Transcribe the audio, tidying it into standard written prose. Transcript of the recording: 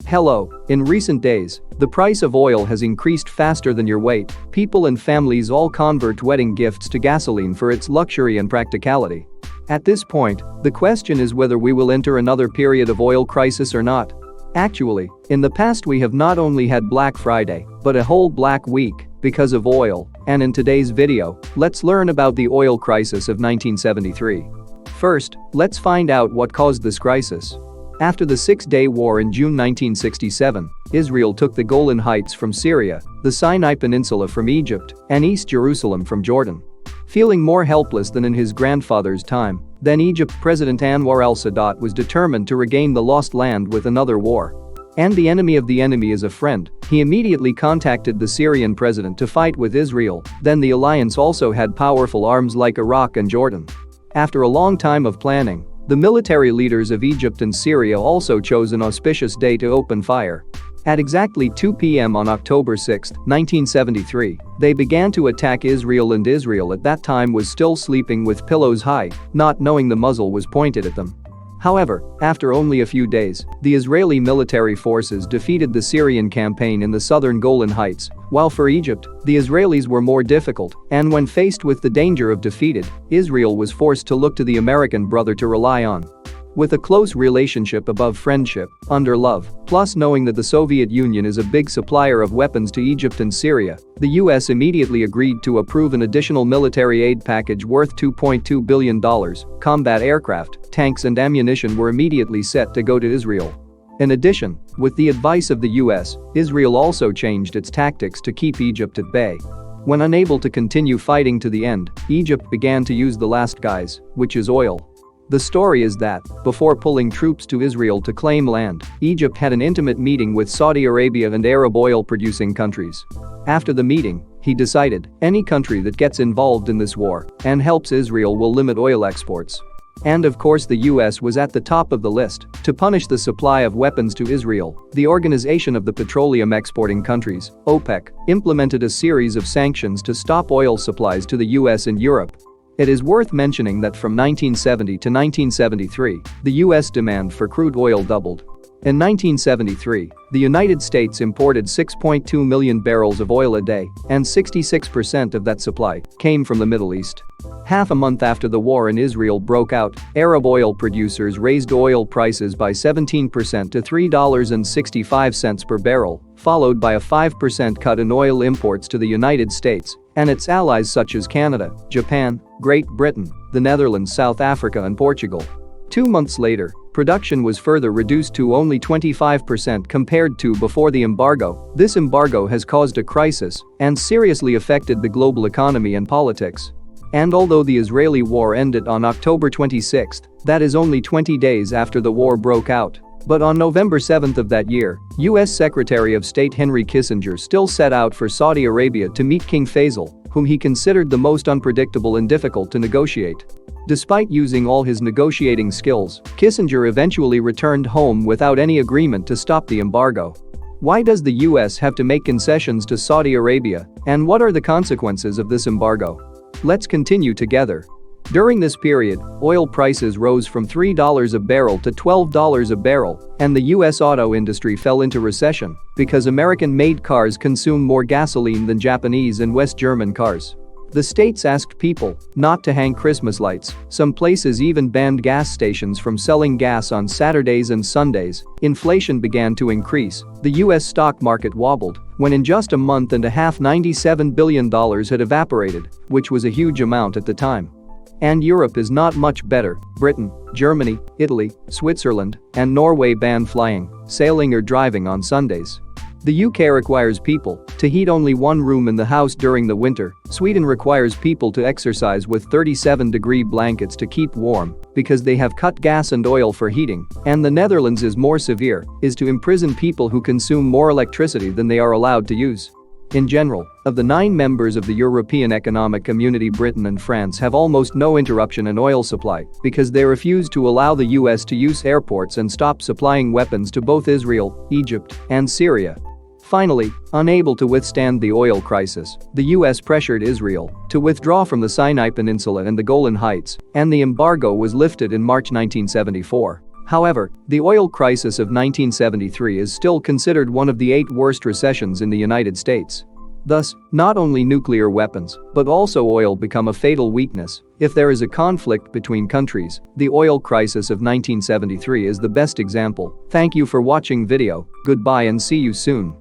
Hello, in recent days, the price of oil has increased faster than your weight. People and families all convert wedding gifts to gasoline for its luxury and practicality. At this point, the question is whether we will enter another period of oil crisis or not. Actually, in the past we have not only had Black Friday, but a whole Black Week because of oil, and in today's video, let's learn about the oil crisis of 1973. First, let's find out what caused this crisis. After the Six-Day War in June 1967, Israel took the Golan Heights from Syria, the Sinai Peninsula from Egypt, and East Jerusalem from Jordan. Feeling more helpless than in his grandfather's time, then Egypt President Anwar al-Sadat was determined to regain the lost land with another war. And the enemy of the enemy is a friend, he immediately contacted the Syrian president to fight with Israel, then the alliance also had powerful arms like Iraq and Jordan. After a long time of planning, the military leaders of Egypt and Syria also chose an auspicious day to open fire. At exactly 2 p.m. on October 6, 1973, they began to attack Israel, and Israel at that time was still sleeping with pillows high, not knowing the muzzle was pointed at them. However, after only a few days, the Israeli military forces defeated the Syrian campaign in the southern Golan Heights, while for Egypt, the Israelis were more difficult, and when faced with the danger of defeated, Israel was forced to look to the American brother to rely on. With a close relationship above friendship, under love, plus knowing that the Soviet Union is a big supplier of weapons to Egypt and Syria, the US immediately agreed to approve an additional military aid package worth $2.2 billion. Combat aircraft, tanks and ammunition were immediately set to go to Israel. In addition, with the advice of the US, Israel also changed its tactics to keep Egypt at bay. When unable to continue fighting to the end, Egypt began to use the last guise, which is oil. The story is that, before pulling troops to Israel to claim land, Egypt had an intimate meeting with Saudi Arabia and Arab oil-producing countries. After the meeting, he decided, any country that gets involved in this war and helps Israel will limit oil exports. And of course the US was at the top of the list. To punish the supply of weapons to Israel, the Organization of the Petroleum Exporting Countries, OPEC, implemented a series of sanctions to stop oil supplies to the US and Europe. It is worth mentioning that from 1970 to 1973, the US demand for crude oil doubled. In 1973, the United States imported 6.2 million barrels of oil a day, and 66% of that supply came from the Middle East. Half a month after the war in Israel broke out, Arab oil producers raised oil prices by 17% to $3.65 per barrel, followed by a 5% cut in oil imports to the United States and its allies such as Canada, Japan, Great Britain, the Netherlands, South Africa and Portugal. 2 months later, production was further reduced to only 25% compared to before the embargo. This embargo has caused a crisis and seriously affected the global economy and politics. And although the Israeli war ended on October 26, that is only 20 days after the war broke out. But on November 7 of that year, US Secretary of State Henry Kissinger still set out for Saudi Arabia to meet King Faisal, whom he considered the most unpredictable and difficult to negotiate. Despite using all his negotiating skills, Kissinger eventually returned home without any agreement to stop the embargo. Why does the US have to make concessions to Saudi Arabia, and what are the consequences of this embargo? Let's continue together. During this period, oil prices rose from $3 a barrel to $12 a barrel, and the US auto industry fell into recession because American-made cars consume more gasoline than Japanese and West German cars. The states asked people not to hang Christmas lights. Some places even banned gas stations from selling gas on Saturdays and Sundays. Inflation began to increase. The US stock market wobbled when in just a month and a half $97 billion had evaporated, which was a huge amount at the time. And Europe is not much better. Britain, Germany, Italy, Switzerland, and Norway ban flying, sailing or driving on Sundays. The UK requires people to heat only one room in the house during the winter. Sweden requires people to exercise with 37-degree blankets to keep warm because they have cut gas and oil for heating. And the Netherlands is more severe, is to imprison people who consume more electricity than they are allowed to use. In general, of the 9 members of the European Economic Community, Britain and France have almost no interruption in oil supply because they refuse to allow the US to use airports and stop supplying weapons to both Israel, Egypt, and Syria. Finally, unable to withstand the oil crisis, the US pressured Israel to withdraw from the Sinai Peninsula and the Golan Heights, and the embargo was lifted in March 1974. However, the oil crisis of 1973 is still considered one of the 8 worst recessions in the United States. Thus, not only nuclear weapons, but also oil become a fatal weakness. If there is a conflict between countries, the oil crisis of 1973 is the best example. Thank you for watching video. Goodbye and see you soon.